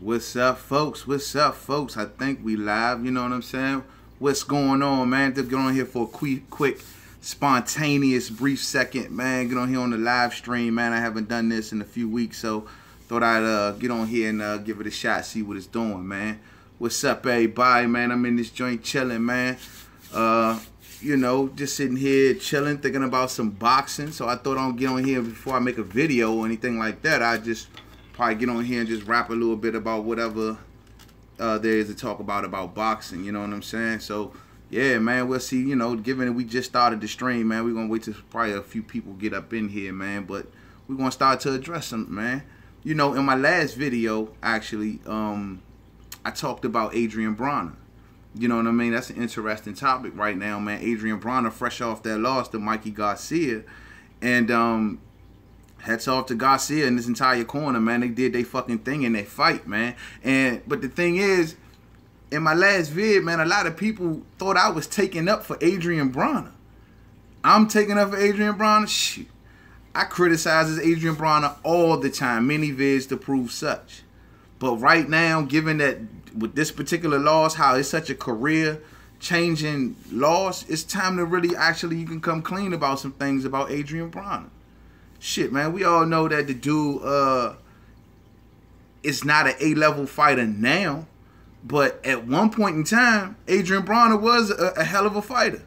What's up, folks? What's up, folks? I think we live. You know what I'm saying? What's going on, man? Just get on here for a quick, spontaneous, brief second, man. Get on here on the live stream, man. I haven't done this in a few weeks, so thought I'd get on here and give it a shot, see what it's doing, man. What's up, everybody, man? I'm in this joint chilling, man. You know, just sitting here chilling, thinking about some boxing. So I thought I'd get on here before I make a video or anything like that. I just probably get on here and just rap a little bit about whatever there is to talk about boxing, you know what I'm saying? So yeah, man, we'll see. You know, given that we just started the stream, man, we're gonna wait till probably a few people get up in here, man, but we're gonna start to address them, man. You know, in my last video, actually, I talked about Adrian Broner. You know what I mean? That's an interesting topic right now, man. Adrian Broner, fresh off that loss to Mikey Garcia, and hats off to Garcia and this entire corner, man. They did their fucking thing in that fight, man. But the thing is, in my last vid, man, a lot of people thought I was taking up for Adrian Broner. I'm taking up for Adrian Broner? Shit. I criticize Adrian Broner all the time, many vids to prove such. But right now, given that with this particular loss, how it's such a career-changing loss, it's time to really actually, you can come clean about some things about Adrian Broner. Shit, man, we all know that the dude is not an A-level fighter now, but at one point in time, Adrian Broner was a hell of a fighter.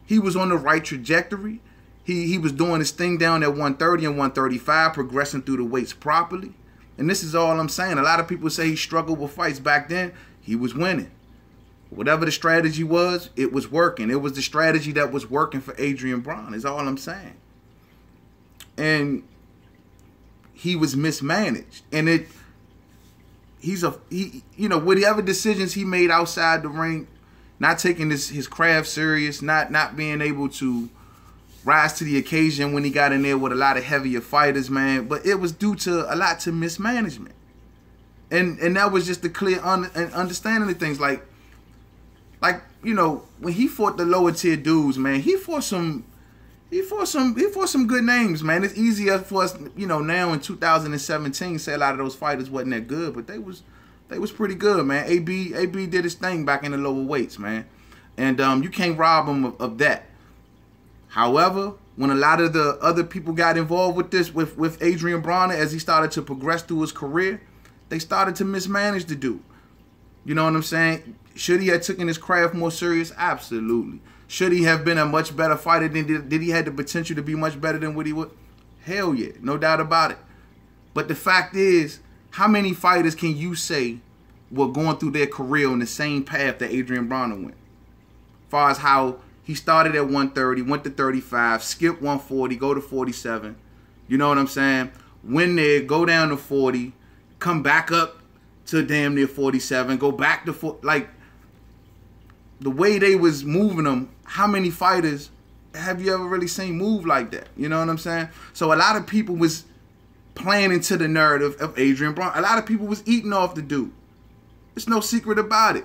He was on the right trajectory. He was doing his thing down at 130 and 135, progressing through the weights properly. And this is all I'm saying. A lot of people say he struggled with fights back then. He was winning. Whatever the strategy was, it was working. It was the strategy that was working for Adrian Broner, is all I'm saying. And he was mismanaged. And you know, whatever decisions he made outside the ring, not taking his craft serious, not being able to rise to the occasion when he got in there with a lot of heavier fighters, man. But it was due to a lot to mismanagement. And that was just the clear understanding of things. Like, you know, when he fought the lower tier dudes, man, he fought some good names, man. It's easier for us, you know, now in 2017, say a lot of those fighters wasn't that good, but they was pretty good, man. AB did his thing back in the lower weights, man. And you can't rob him of that. However, when a lot of the other people got involved with this, with Adrian Broner, as he started to progress through his career, they started to mismanage the dude. You know what I'm saying? Should he have taken his craft more serious? Absolutely. Should he have been a much better fighter? Did he have the potential to be much better than what he would? Hell yeah, no doubt about it. But the fact is, how many fighters can you say were going through their career on the same path that Adrian Broner went? As far as how he started at 130, went to 35, skipped 140, go to 47. You know what I'm saying? Win there, go down to 40, come back up to damn near 47, go back to 40. Like, the way they was moving them, how many fighters have you ever really seen move like that? You know what I'm saying? So a lot of people was playing into the narrative of Adrian Broner. A lot of people was eating off the dude. There's no secret about it.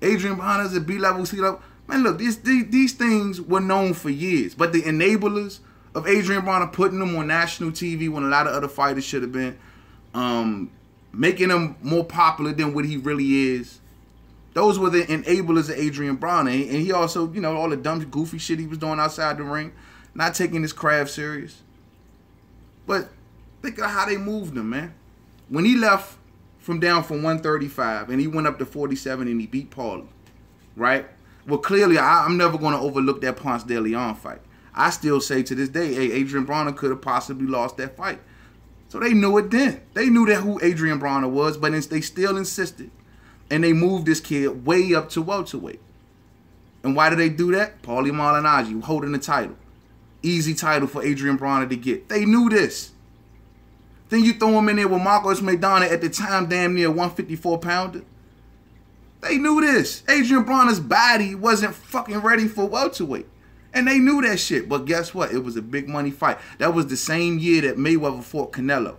Adrian Broner's a B-level, C-level. Man, look, these things were known for years. But the enablers of Adrian Broner, putting him on national TV when a lot of other fighters should have been, making him more popular than what he really is, those were the enablers of Adrian Broner. And he also, you know, all the dumb, goofy shit he was doing outside the ring, not taking his craft serious. But think of how they moved him, man. When he left from 135 and he went up to 47 and he beat Paulie, right? Well, clearly, I'm never going to overlook that Ponce de Leon fight. I still say to this day, hey, Adrian Broner could have possibly lost that fight. So they knew it then. They knew that who Adrian Broner was, but they still insisted. And they moved this kid way up to welterweight. And why did they do that? Paulie Malignaggi holding the title. Easy title for Adrian Broner to get. They knew this. Then you throw him in there with Marcos Maidana, at the time damn near 154-pounder. They knew this. Adrian Broner's body wasn't fucking ready for welterweight. And they knew that shit. But guess what? It was a big money fight. That was the same year that Mayweather fought Canelo.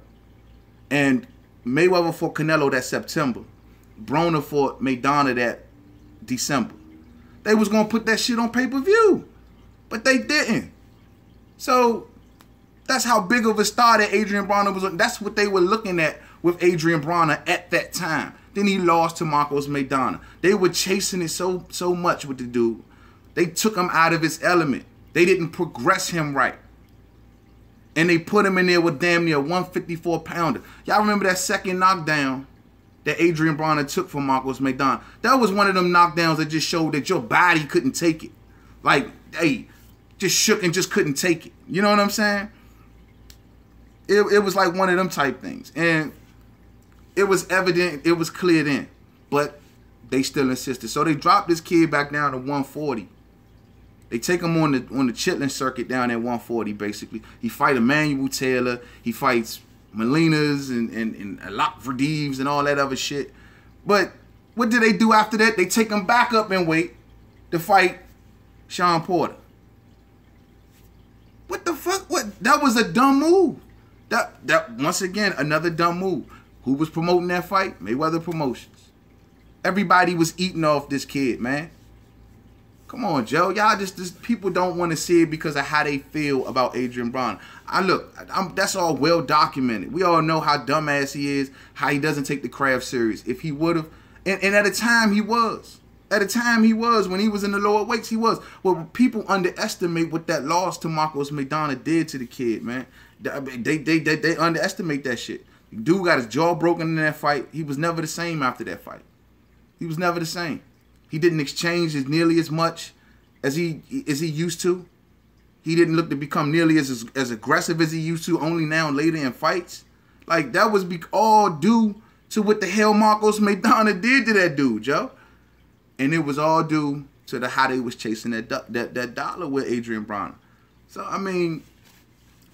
And Mayweather fought Canelo that September. Broner fought Maidana that December. They was going to put that shit on pay-per-view. But they didn't. So That's how big of a star that Adrian Broner was. That's what they were looking at with Adrian Broner at that time. Then he lost to Marcos Maidana. They were chasing it so much with the dude. They took him out of his element. They didn't progress him right. And they put him in there with damn near 154 pounder. Y'all remember that second knockdown that Adrian Broner took from Marcos Maidana? That was one of them knockdowns that just showed that your body couldn't take it. Like, hey, just shook and just couldn't take it. You know what I'm saying? It was like one of them type things. And it was evident, it was clear then. But they still insisted. So they dropped this kid back down to 140. They take him on the chitlin circuit down at 140, basically. He fight Emmanuel Taylor. He fights Molinas and Locke Verdeeves and all that other shit. But what do they do after that? They take him back up in weight to fight Shawn Porter. What the fuck? What? That was a dumb move. That once again, another dumb move. Who was promoting that fight? Mayweather Promotions. Everybody was eating off this kid, man. Come on, Joe. Y'all just people don't want to see it because of how they feel about Adrian Broner. That's all well documented. We all know how dumbass he is, how he doesn't take the craft serious. If he would have, and at a time he was. At a time he was, when he was in the lower weights, he was. Well, people underestimate what that loss to Marcos Maidana did to the kid, man. They underestimate that shit. Dude got his jaw broken in that fight. He was never the same after that fight. He was never the same. He didn't exchange as nearly as much as he used to. He didn't look to become nearly as aggressive as he used to, only now later in fights. Like, that was all due to what the hell Marcos Maidana did to that dude, Joe. And it was all due to how they was chasing that dollar with Adrian Broner. So, I mean,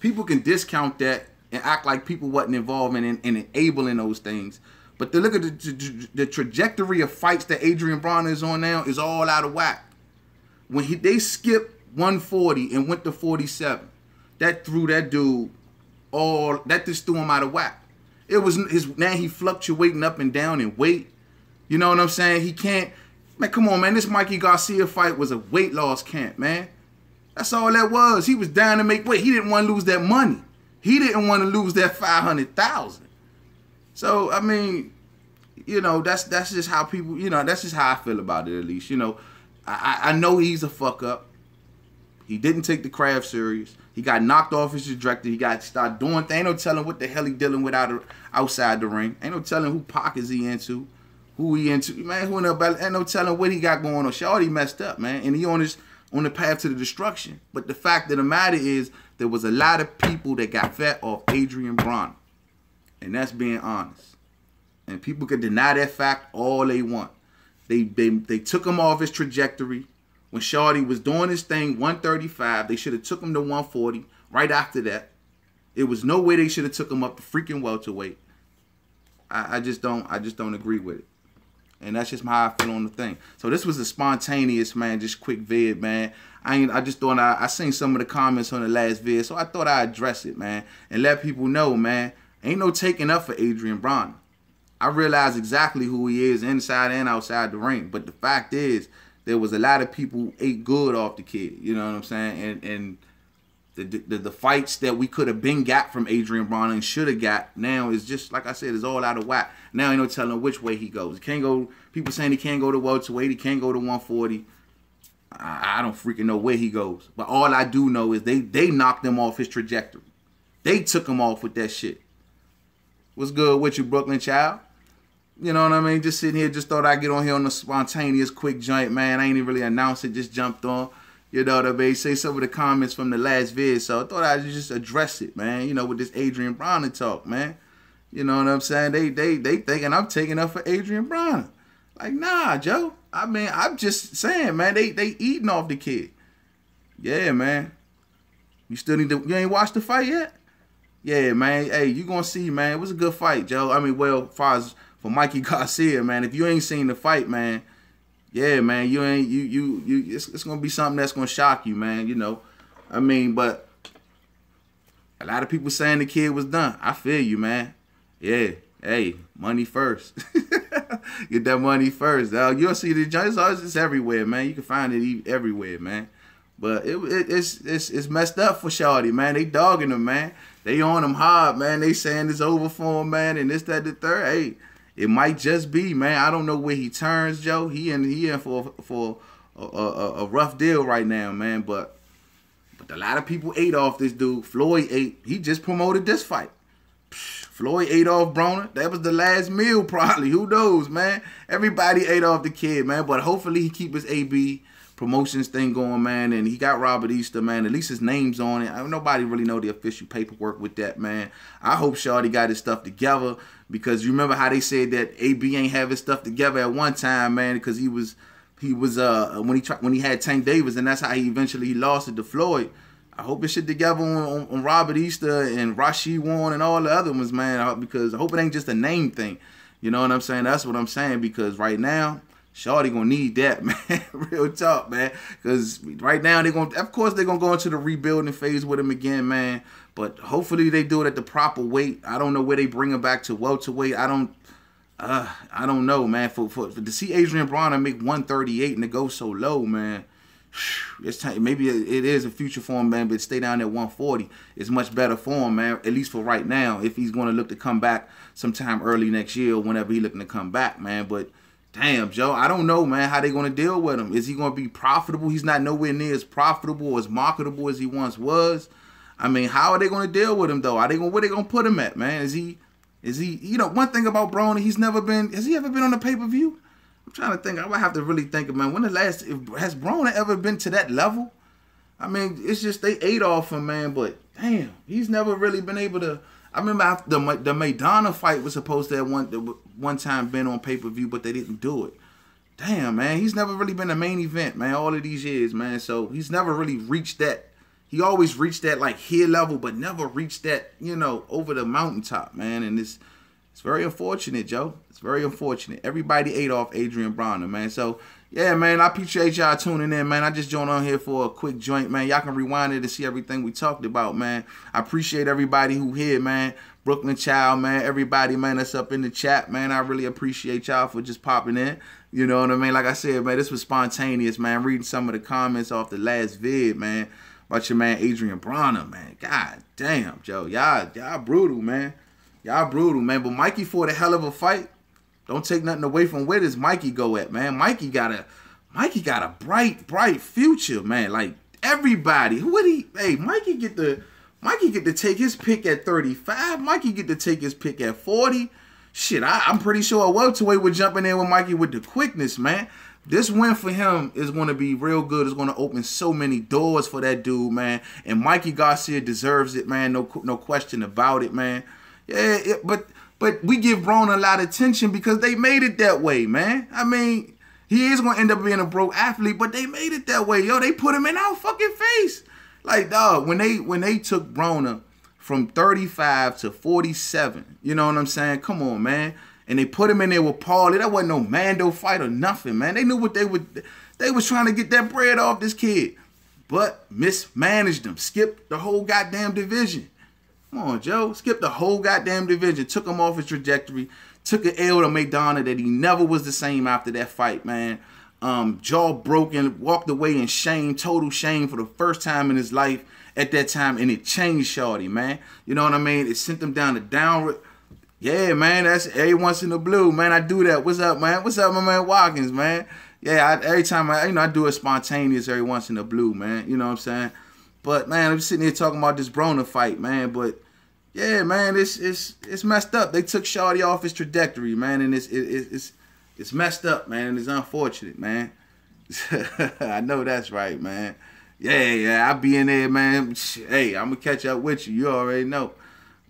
people can discount that and act like people wasn't involved in enabling those things. But to look at the trajectory of fights that Adrian Broner is on now is all out of whack. When they skipped 140 and went to 47, that threw that dude that just threw him out of whack. It was now he fluctuating up and down in weight. You know what I'm saying? He can't, man, come on, man. This Mikey Garcia fight was a weight loss camp, man. That's all that was. He was down to make weight. He didn't want to lose that money. He didn't want to lose that 500,000. So, I mean, you know, that's just how people, you know, that's just how I feel about it, at least. You know, I know he's a fuck up. He didn't take the craft serious. He got knocked off his trajectory. He got started doing things. Ain't no telling what the hell he dealing with outside the ring. Ain't no telling who pockets he into, who he into. Man, who in the, ain't no telling what he got going on. Shawty messed up, man. And he on the path to the destruction. But the fact of the matter is, there was a lot of people that got fat off Adrian Broner. And that's being honest. And people can deny that fact all they want. They took him off his trajectory. When Shawty was doing his thing, 135, they should have took him to 140 right after that. It was no way they should have took him up to freaking welterweight. I just don't agree with it. And that's just how I feel on the thing. So this was a spontaneous, man, just quick vid, man. I just thought I seen some of the comments on the last vid, so I thought I'd address it, man, and let people know, man, ain't no taking up for Adrian Broner. I realize exactly who he is inside and outside the ring, but the fact is, there was a lot of people who ate good off the kid. You know what I'm saying? And the fights that we could have been got from Adrian Broner and should have got now is just, like I said, is all out of whack. Now ain't no telling which way he goes. He can't go. People saying he can't go to welterweight. He can't go to 140. I don't freaking know where he goes. But all I do know is they knocked him off his trajectory. They took him off with that shit. What's good with you, Brooklyn child? You know what I mean? Just sitting here, just thought I'd get on here on a spontaneous quick joint, man. I ain't even really announced it, just jumped on. You know what I mean? Say some of the comments from the last vid, so I thought I'd just address it, man. You know, with this Adrian Broner talk, man. You know what I'm saying? They thinking I'm taking up for Adrian Broner. Like, nah, Joe. I mean, I'm just saying, man, they eating off the kid. Yeah, man. You still need to, you ain't watched the fight yet? Yeah, man. Hey, you gonna see, man. It was a good fight, Joe. I mean, well, as far as for Mikey Garcia, man, if you ain't seen the fight, man, yeah, man, it's gonna be something that's gonna shock you, man. You know, I mean, but a lot of people saying the kid was done. I feel you, man. Yeah, hey, money first. Get that money first. You'll see the joints. It's everywhere, man. You can find it everywhere, man. But it's messed up for Shorty, man. They dogging him, man. They on him hard, man. They saying it's over for him, man, and this, that, the third. Hey, it might just be, man. I don't know where he turns, Joe. He in for a rough deal right now, man. But a lot of people ate off this dude. Floyd ate. He just promoted this fight. Floyd ate off Broner. That was the last meal, probably. Who knows, man? Everybody ate off the kid, man. But hopefully he keep his AB promotions thing going, man. And he got Robert Easter, man. At least his name's on it. Nobody really know the official paperwork with that, man. I hope Shorty got his stuff together, because you remember how they said that AB ain't have his stuff together at one time, man, because he was when he had Tank Davis, and that's how he eventually lost it to Floyd. I hope it shit together on Robert Easter and Rashid Warren and all the other ones, man, because I hope it ain't just a name thing. You know what I'm saying? That's what I'm saying, because right now, Shorty gonna need that, man. Real talk, man. Because right now of course they're gonna go into the rebuilding phase with him again, man. But hopefully they do it at the proper weight. I don't know where they bring him back to welterweight. I don't know, man. For to see Adrian Broner make 138 and to go so low, man. It's time, maybe it is a future for him, man, but stay down at 140 is much better for him, man, at least for right now, if he's going to look to come back sometime early next year or whenever he's looking to come back, man. But damn, Joe, I don't know, man, how they going to deal with him. Is he going to be profitable? He's not nowhere near as profitable or as marketable as he once was. I mean, how are they going to deal with him, though? Where they going to put him at, man? Is he, you know, one thing about Broner, has he ever been on a pay-per-view? I'm trying to think. I would have to really think, man. When has Broner ever been to that level? I mean, it's just they ate off him, man. But damn, he's never really been able to. I remember after the Maidana fight was supposed to have one time been on pay-per-view, but they didn't do it. Damn, man, he's never really been a main event, man. All of these years, man. So he's never really reached that. He always reached that like here level, but never reached that, you know, over the mountaintop, man. And it's very unfortunate, Joe. It's very unfortunate. Everybody ate off Adrian Broner, man. So, yeah, man, I appreciate y'all tuning in, man. I just joined on here for a quick joint, man. Y'all can rewind it to see everything we talked about, man. I appreciate everybody who here, man. Brooklyn Child, man. Everybody, man, that's up in the chat, man. I really appreciate y'all for just popping in. You know what I mean? Like I said, man, this was spontaneous, man. Reading some of the comments off the last vid, man, about your man Adrian Broner, man. God damn, Joe. Y'all brutal, man. Y'all brutal, man. But Mikey fought a hell of a fight. Don't take nothing away from where does Mikey go at, man. Mikey got a bright future, man. Like everybody. Mikey get to take his pick at 35. Mikey get to take his pick at 40. Shit, I'm pretty sure a welterweight would jump in there with Mikey with the quickness, man. This win for him is going to be real good. It's going to open so many doors for that dude, man. And Mikey Garcia deserves it, man. No question about it, man. Yeah, but we give Broner a lot of attention because they made it that way, man. I mean, he is going to end up being a broke athlete, but they made it that way. Yo, they put him in our fucking face. Like, dog, when they took Broner from 35 to 47, you know what I'm saying? Come on, man. And they put him in there with Paulie. That wasn't no Mando fight or nothing, man. They knew what they was trying to get that bread off this kid, but mismanaged him. Skipped the whole goddamn division. Come on, Joe. Skipped the whole goddamn division. Took him off his trajectory. Took an L to Maidana that he never was the same after that fight, man. Jaw broken. Walked away in shame. Total shame for the first time in his life at that time. And it changed Shorty, man. You know what I mean? It sent him down the downward. Yeah, man. That's every once in the blue, man. I do that. What's up, man? What's up, my man Watkins, man? Yeah, every time I do it spontaneous every once in the blue, man. You know what I'm saying? But man, I'm sitting here talking about this Broner fight, man. But yeah, man, it's messed up. They took Shorty off his trajectory, man, and it's messed up, man, and it's unfortunate, man. I know that's right, man. Yeah, I'll be in there, man. Hey, I'm gonna catch up with you. You already know,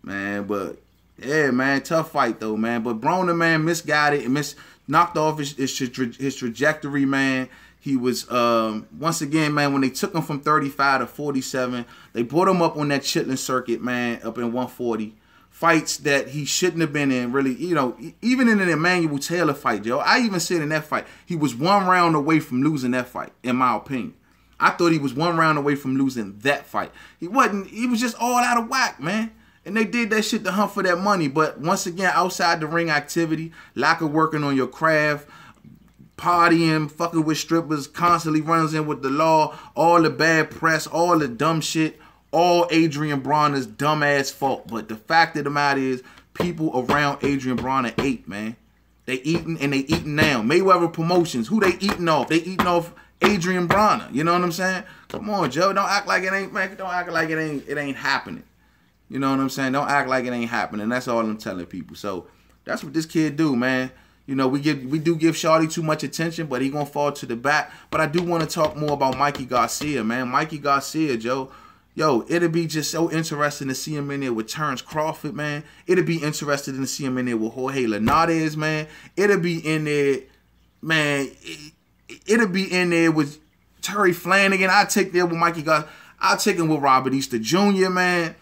man. But yeah, man, tough fight though, man. But Broner, man, misguided and knocked off his trajectory, man. He was, once again, man, when they took him from 35 to 47, they brought him up on that Chitlin circuit, man, up in 140. Fights that he shouldn't have been in, really, you know, even in an Emmanuel Taylor fight, Joe. I even said in that fight, he was one round away from losing that fight, in my opinion. I thought he was one round away from losing that fight. He wasn't, he was just all out of whack, man. And they did that shit to hunt for that money. But once again, outside the ring activity, lack of working on your craft, partying, fucking with strippers, constantly runs in with the law, all the bad press, all the dumb shit, all Adrian Bronner's dumb ass fault. But the fact of the matter is, people around Adrian Bronner ate, man. They eating and they eating now. Mayweather Promotions, who they eating off? They eating off Adrian Bronner. You know what I'm saying? Come on, Joe. Don't act like it ain't, man. Don't act like it ain't happening. You know what I'm saying? Don't act like it ain't happening. That's all I'm telling people. So that's what this kid do, man. You know, we do give Shawty too much attention, but he gonna fall to the back. But I do want to talk more about Mikey Garcia, man. Mikey Garcia, Joe. Yo, it'd be just so interesting to see him in there with Terrence Crawford, man. It'd be interesting to see him in there with Jorge Linares, man. It'd be in there, man. It'd be in there with Terry Flanagan. I'd take there with Mikey Garcia. I'd take him with Robert Easter Jr., man.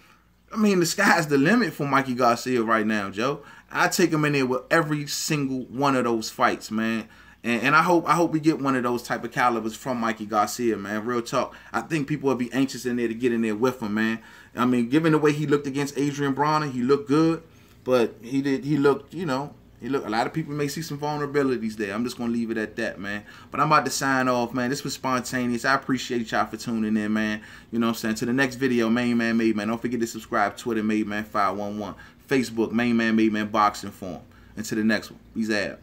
I mean, the sky's the limit for Mikey Garcia right now, Joe. I'd take him in there with every single one of those fights, man. And I hope we get one of those type of calibers from Mikey Garcia, man. Real talk. I think people will be anxious in there to get in there with him, man. I mean, given the way he looked against Adrian Bronner, he looked good, but he looked, you know, a lot of people may see some vulnerabilities there. I'm just going to leave it at that, man. But I'm about to sign off, man. This was spontaneous. I appreciate y'all for tuning in, man. You know what I'm saying? To the next video, Main Man Made Man. Don't forget to subscribe. Twitter, Made Man 511. Facebook, Main Man Made Man Boxing Forum. And to the next one. Peace out.